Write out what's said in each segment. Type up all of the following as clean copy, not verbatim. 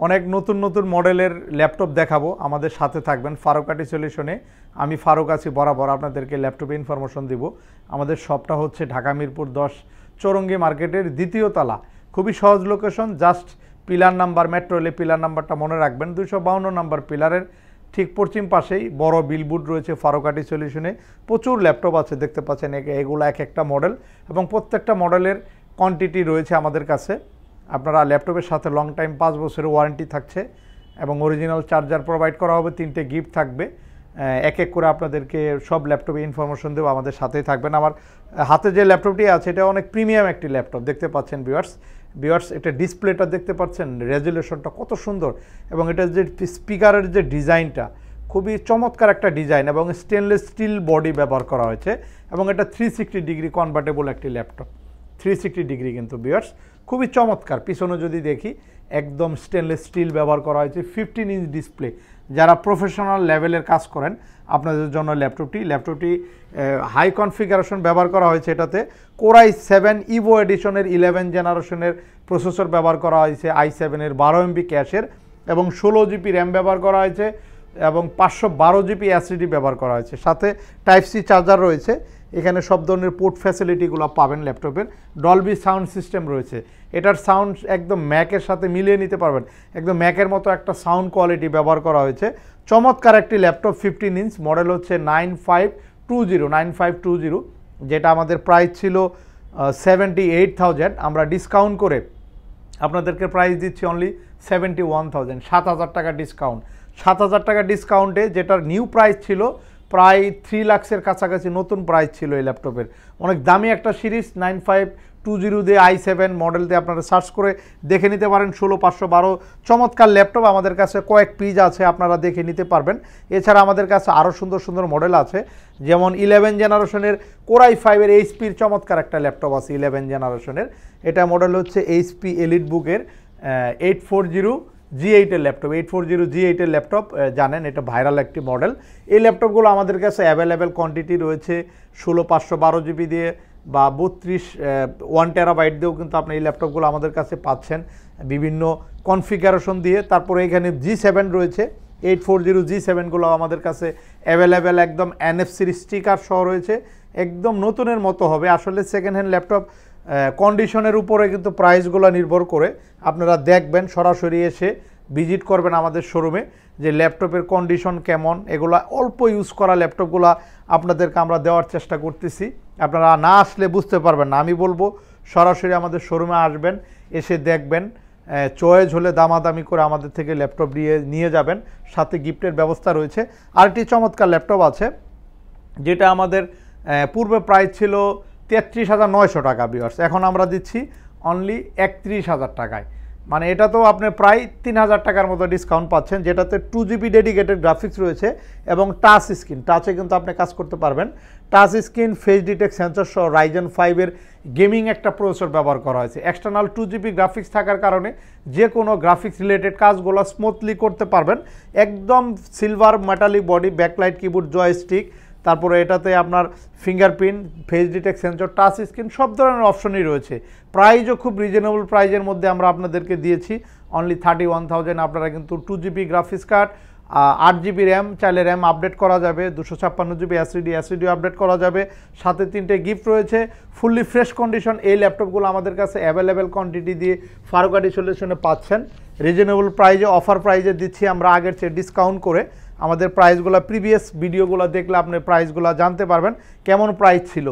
অনেক নতুন নতুন মডেলের ল্যাপটপ দেখাবো, আমাদের সাথে থাকবেন। ফারুক আইটি সলিউশনে আমি ফারুক আছি বরাবর, আপনাদেরকে ল্যাপটপে ইনফরমেশন দিব। আমাদের শপটা হচ্ছে ঢাকা মিরপুর 10 চৌরঙ্গি মার্কেটের দ্বিতীয় তলা। খুবই সহজ location, just pillar number, metro রেলে পিলার নাম্বারটা মনে রাখবেন। 252 নাম্বার পিলারের ঠিক পশ্চিম পাশেই বড় বিলবোর্ড রয়েছে ফারুক আইটি সলিউশনে। প্রচুর ল্যাপটপ আছে, দেখতে পাচ্ছেন এগুলো এক একটা মডেল এবং প্রত্যেকটা মডেলের কোয়ান্টিটি রয়েছে আমাদের কাছে। আপনারা ল্যাপটপের সাথে লং টাইম 5 বছরের ওয়ারেন্টি থাকছে এবং অরিজিনাল চার্জার প্রোভাইড করা হবে, 3টে গিফট থাকবে। এক এক করে আপনাদেরকে সব ল্যাপটপে ইনফরমেশন দেবো, আমাদের সাথেই থাকবেন। আমার হাতে যে ল্যাপটপটি আছে এটা অনেক প্রিমিয়াম একটি ল্যাপটপ, দেখতে পাচ্ছেন ভিউয়ার্স এটা ডিসপ্লেটা দেখতে পাচ্ছেন, রেজুলেশনটা কত সুন্দর এবং এটা যে স্পিকারের যে ডিজাইনটা খুবই চমৎকার একটা ডিজাইন এবং স্টেনলেস স্টিল বডি ব্যবহার করা হয়েছে এবং এটা 360 ডিগ্রি কনভার্টেবল একটি ল্যাপটপ। 360 ডিগ্রি কিন্তু ভিউয়ার্স খুবই চমৎকার। পিছনে যদি দেখি একদম স্টেনলেস স্টিল ব্যবহার করা হয়েছে, 15 ইঞ্চ ডিসপ্লে। যারা প্রফেশনাল লেভেলের কাজ করেন আপনাদের জন্য ল্যাপটপটি হাই কনফিগারেশন ব্যবহার করা হয়েছে। এটাতে Core i7 ইভো এডিশনের 11 জেনারেশনের প্রসেসর ব্যবহার করা হয়েছে, i7-এর 12 MB ক্যাশের এবং 16 GB র্যাম ব্যবহার করা হয়েছে এবং 512 GB SSD ব্যবহার করা হয়েছে। সাথে টাইপ সি চার্জার রয়েছে। এখানে সব ধরনের পোর্ট ফ্যাসিলিটিগুলো পাবেন ল্যাপটপের। ডলবি সাউন্ড সিস্টেম রয়েছে, এটার সাউন্ড একদম ম্যাকের সাথে মিলিয়ে নিতে পারবেন, একদম ম্যাকের মতো একটা সাউন্ড কোয়ালিটি ব্যবহার করা হয়েছে। চমৎকার একটি ল্যাপটপ, 15 ইঞ্চ, মডেল হচ্ছে 9520, যেটা আমাদের প্রাইস ছিল 78,000। আমরা ডিসকাউন্ট করে আপনাদেরকে প্রাইস দিচ্ছি অনলি 71,000, 7,000 টাকা ডিসকাউন্ট। 7,000 টাকা ডিসকাউন্টে যেটার নিউ প্রাইস ছিল প্রায় 3 লাখের কাছাকাছি নতুন প্রাইস ছিল এই ল্যাপটপের। অনেক দামি একটা সিরিজ, 9520 দিয়ে i7 মডেল দিয়ে আপনারা সার্চ করে দেখে নিতে পারেন। 16512 চমৎকার ল্যাপটপ আমাদের কাছে কয়েক পিস আছে, আপনারা দেখে নিতে পারবেন। এছাড়া আমাদের কাছে আরও সুন্দর সুন্দর মডেল আছে, যেমন 11 জেনারেশনের Core i5-এর এইচপির চমৎকার একটা ল্যাপটপ আছে 11 জেনারেশনের। এটা মডেল হচ্ছে HP এলিটবুকের 840 G8-এর ল্যাপটপ। 840 G8-এর ল্যাপটপ জানেন এটা ভাইরাল একটি মডেল। এই ল্যাপটপগুলো আমাদের কাছে অ্যাভেলেবেল কোয়ান্টিটি রয়েছে 16512 GB দিয়ে বা 1 টেরাবাইট দিয়েও কিন্তু আপনি এই ল্যাপটপগুলো আমাদের কাছে পাচ্ছেন বিভিন্ন কনফিগারেশন দিয়ে। তারপরে এখানে G7 রয়েছে, 840 G7গুলো আমাদের কাছে অ্যাভেলেবেল, একদম NFC স্টিকার সহ রয়েছে, একদম নতুনের মতো হবে। আসলে সেকেন্ড হ্যান্ড ল্যাপটপ কন্ডিশনের উপরে কিন্তু প্রাইসগুলো নির্ভর করে। আপনারা দেখবেন, সরাসরি এসে ভিজিট করবেন আমাদের শোরুমে যে ল্যাপটপের কন্ডিশন কেমন। এগুলো অল্প ইউজ করা ল্যাপটপগুলো আপনাদেরকে আমরা দেওয়ার চেষ্টা করতেছি, আপনারা না আসলে বুঝতে পারবেন না। আমি বলবো সরাসরি আমাদের শোরুমে আসবেন, এসে দেখবেন, চয়েস হলে দামাদামি করে আমাদের থেকে ল্যাপটপ নিয়ে যাবেন। সাথে গিফটের ব্যবস্থা রয়েছে। আরেকটি চমৎকার ল্যাপটপ আছে যেটা আমাদের পূর্বে প্রাইস ছিল 33,900 টাকা ভিউয়ার্স, এখন আমরা দিচ্ছি অনলি 31,000 টাকায়। মানে এটা তো আপনি প্রায় 3,000 টাকার মতো ডিসকাউন্ট পাচ্ছেন, যেটাতে 2 GB ডেডিকেটেড গ্রাফিক্স রয়েছে এবং টাচ স্ক্রিন, টাচে কিন্তু আপনি কাজ করতে পারবেন। Touch screen, face detect sensor সহ Ryzen 5-এর গেমিং একটা প্রসেসর ব্যবহার করা হয়েছে। এক্সটার্নাল 2 GB গ্রাফিক্স থাকার কারণে যে কোনো গ্রাফিক্স রিলেটেড কাজগুলো স্মুথলি করতে পারবেন। একদম silver metallic body, backlight keyboard, joystick, তারপরে এটাতে আপনার fingerprint, face detect sensor, touch screen সব ধরনের অপশনই রয়েছে। প্রাইসও খুব রিজনেবল প্রাইজের মধ্যে আমরা আপনাদেরকে দিয়েছি অনলি 31,000। আপনারা কিন্তু 2 GB graphics card, 8 GB RAM, চাইলে র্যাম আপডেট করা যাবে, 256 GB SSD আপডেট করা যাবে। সাথে 3টে গিফট রয়েছে। ফুললি ফ্রেশ কন্ডিশন এই ল্যাপটপগুলো আমাদের কাছে অ্যাভেলেবেল কোয়ান্টিটি দিয়ে ফারুক আইটি সলিউশনে পাচ্ছেন। রিজনেবল প্রাইজে, অফার প্রাইজে দিচ্ছি আমরা, আগের চেয়ে ডিসকাউন্ট করে। আমাদের প্রাইসগুলো প্রিভিয়াস ভিডিওগুলো দেখলে আপনি প্রাইসগুলো জানতে পারবেন কেমন প্রাইস ছিল।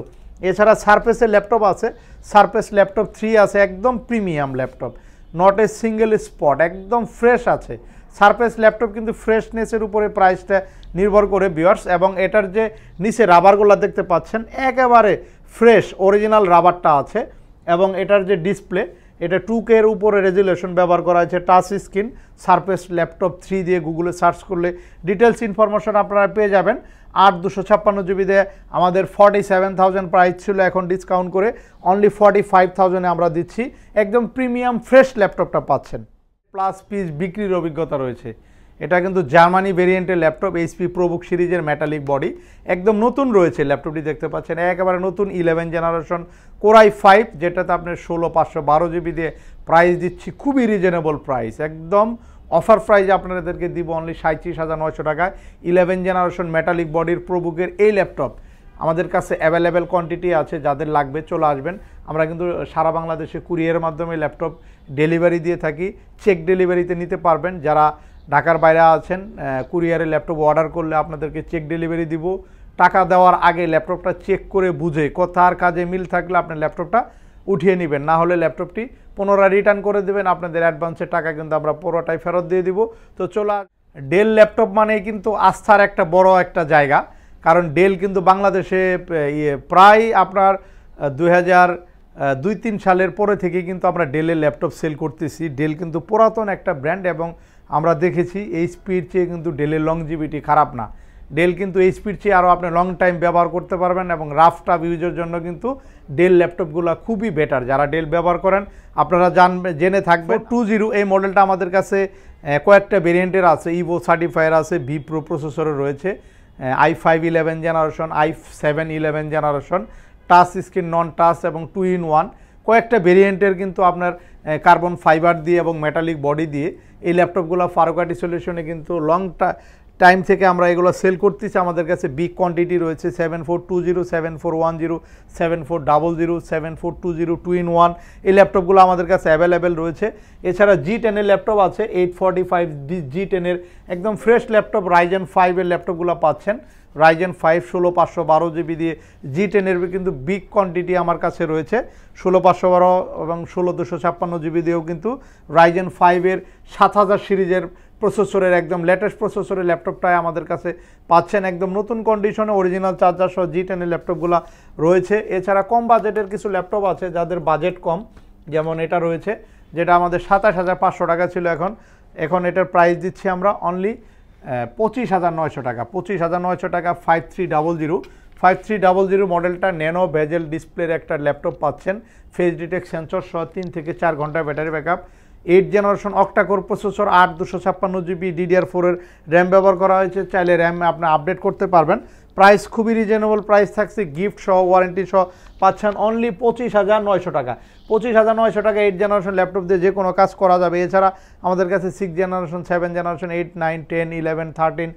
এছাড়া সারফেসের ল্যাপটপ আছে, সারফেস ল্যাপটপ 3 আছে, একদম premium laptop, not a single spot, একদম ফ্রেশ আছে। সারফেস ল্যাপটপ কিন্তু ফ্রেশনেসের উপরে প্রাইসটা নির্ভর করে ভিউয়ার্স। এবং এটার যে নিচে রাবারগুলো দেখতে পাচ্ছেন একেবারে ফ্রেশ অরিজিনাল রাবারটা আছে এবং এটার যে ডিসপ্লে এটা 2K এর উপরে রেজুলেশন ব্যবহার করা হয়েছে। টাচ স্ক্রিন, সারফেস ল্যাপটপ 3 দিয়ে গুগলে সার্চ করলে ডিটেলস ইনফরমেশন আপনারা পেয়ে যাবেন। 8 256 GB দিয়ে আমাদের 47,000 প্রাইস ছিল, এখন ডিসকাউন্ট করে অনলি 45,000-এ আমরা দিচ্ছি। একদম প্রিমিয়াম ফ্রেশ ল্যাপটপটা পাচ্ছেন। প্লাস পিস বিক্রির অভিজ্ঞতা রয়েছে। এটা কিন্তু জার্মানি ভেরিয়েন্টের ল্যাপটপ, HP প্রোবুক সিরিজের মেটালিক বডি, একদম নতুন রয়েছে ল্যাপটপটি দেখতে পাচ্ছেন, একেবারে নতুন 11 জেনারেশন Core i5, যেটাতে আপনার 16512 GB দিয়ে প্রাইস দিচ্ছি, খুবই রিজনেবল প্রাইস, একদম অফার প্রাইজে আপনাদেরকে দিব অনলি 37,900 টাকায় 11 জেনারেশন মেটালিক বডির প্রোবুকের এই ল্যাপটপ। আমাদের কাছে অ্যাভেলেবেল কোয়ান্টিটি আছে, যাদের লাগবে চলে আসবেন। আমরা কিন্তু সারা বাংলাদেশে কুরিয়ারের মাধ্যমে ল্যাপটপ ডেলিভারি দিয়ে থাকি, চেক ডেলিভারিতে নিতে পারবেন। যারা ঢাকার বাইরে আছেন কুরিয়ারে ল্যাপটপ অর্ডার করলে আপনাদেরকে চেক ডেলিভারি দিব। টাকা দেওয়ার আগে ল্যাপটপটা চেক করে বুঝে কোথার কাজে মিল থাকলে আপনি ল্যাপটপটা উঠিয়ে নেবেন, না হলে ল্যাপটপটি পুনরায় রিটার্ন করে দেবেন। আপনাদের অ্যাডভান্সের টাকা কিন্তু আমরা পুরোটাই ফেরত দিয়ে দিব। তো চলো, ডেল ল্যাপটপ মানেই কিন্তু আস্থার একটা বড় একটা জায়গা, কারণ ডেল কিন্তু বাংলাদেশে প্রায় আপনার 2002-03 সালের পরে থেকে কিন্তু আমরা ডেলের ল্যাপটপ সেল করতেছি। ডেল কিন্তু পুরাতন একটা ব্র্যান্ড এবং আমরা দেখেছি এইচপির চেয়ে কিন্তু ডেলের লংজিভিটি খারাপ না। ডেল কিন্তু এইচপির চেয়ে আরও আপনি লং টাইম ব্যবহার করতে পারবেন এবং রাফ টাফ ইউজের জন্য কিন্তু ডেল ল্যাপটপগুলো খুবই বেটার। যারা ডেল ব্যবহার করেন আপনারা জেনে থাকবেন। 20 এই মডেলটা আমাদের কাছে কয়েকটা ভেরিয়েন্টের আছে, ইভো সার্টিফায়ার আছে, ভি প্রো প্রসেসরে রয়েছে, i5 11 generation, i7 11 generation, touch screen, নন টাচ এবং 2-in-1 কয়েকটা ভেরিয়েন্টের কিন্তু আপনার কার্বন ফাইবার দিয়ে এবং মেটালিক বডি দিয়ে এই ল্যাপটপগুলো ফারুকাটি সলিউশনে কিন্তু লং টাইম থেকে আমরা এগুলো সেল করতেছি। আমাদের কাছে বিগ কোয়ান্টিটি রয়েছে 7420, 7410, 7400, 7420 2-in-1 এই ল্যাপটপগুলো আমাদের কাছে অ্যাভেলেবেল রয়েছে। এছাড়া G10 এর ল্যাপটপ আছে, 845 G10 এর একদম ফ্রেশ ল্যাপটপ। Ryzen 5 এর ল্যাপটপগুলো পাচ্ছেন, Ryzen 5 16512 জিবি দিয়ে। G10 এর কিন্তু বিগ কোয়ান্টিটি আমার কাছে রয়েছে 16512 এবং 16256 জিবি দিয়েও কিন্তু Ryzen 5 এর 7000 সিরিজের প্রসেসরের একদম লেটেস্ট প্রসেসরের ল্যাপটপটাই আমাদের কাছে পাচ্ছেন একদম নতুন কন্ডিশনে, অরিজিনাল চার্জার সহ G10 এর ল্যাপটপগুলো রয়েছে। এছাড়া কম বাজেটের কিছু ল্যাপটপ আছে যাদের বাজেট কম, যেমন এটা রয়েছে, যেটা আমাদের 27,500 টাকা ছিল, এখন এটার প্রাইস দিচ্ছি আমরা অনলি 25,900 টাকা। 25,900 টাকা 5300 মডেলটা ন্যানো বেজেল ডিসপ্লের একটা ল্যাপটপ পাচ্ছেন, ফেস ডিটেক্ট সেন্সর সহ 3 থেকে 4 ঘন্টা battery backup, 8 generation octa-core processor, 8 256 GB DDR4 এর র্যাম ব্যবহার করা হয়েছে। চাইলে র্যাম আপনি আপডেট করতে পারবেন। প্রাইস খুবই রিজনেবল প্রাইস থাকছে, গিফট সহ ওয়ারেন্টি সহ পাচ্ছেন অনলি 25,900 টাকা। 25,900 টাকা 8 জেনারেশন ল্যাপটপ দিয়ে যে কোনো কাজ করা যাবে। এছাড়া আমাদের কাছে 6 জেনারেশন, 7 জেনারেশন, 8, 9, 10, 11, 13,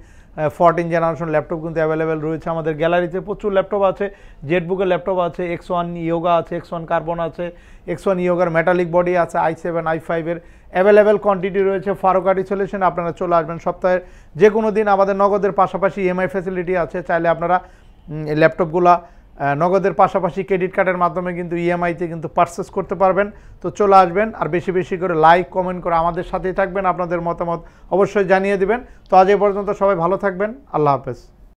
14 জেনারেশন ল্যাপটপ কিন্তু অ্যাভেলেবেল রয়েছে। আমাদের গ্যালারিতে প্রচুর ল্যাপটপ আছে, জেটবুকের ল্যাপটপ আছে, X1 ইয়োগা আছে, X1 কার্বন আছে, X1 ইয়োগার মেটালিক বডি আছে, i7 i5 এর অ্যাভেলেবেল কোয়ান্টিটি রয়েছে। ফারুকাটি সলিউশন আপনারা চলে আসবেন সপ্তাহের যে কোনো দিন। আমাদের নগদের পাশাপাশি EMI ফ্যাসিলিটি আছে, চাইলে আপনারা ল্যাপটপগুলা নগদের পাশাপাশি ক্রেডিট কার্ডের মাধ্যমে কিন্তু EMI-তে কিন্তু পারচেস করতে পারবেন। তো চলে আসবেন, আর বেশি বেশি করে লাইক কমেন্ট করে আমাদের সাথেই থাকবেন, আপনাদের মতামত অবশ্যই জানিয়ে দিবেন। তো আজ এই পর্যন্ত, সবাই ভালো থাকবেন, আল্লাহ হাফেজ।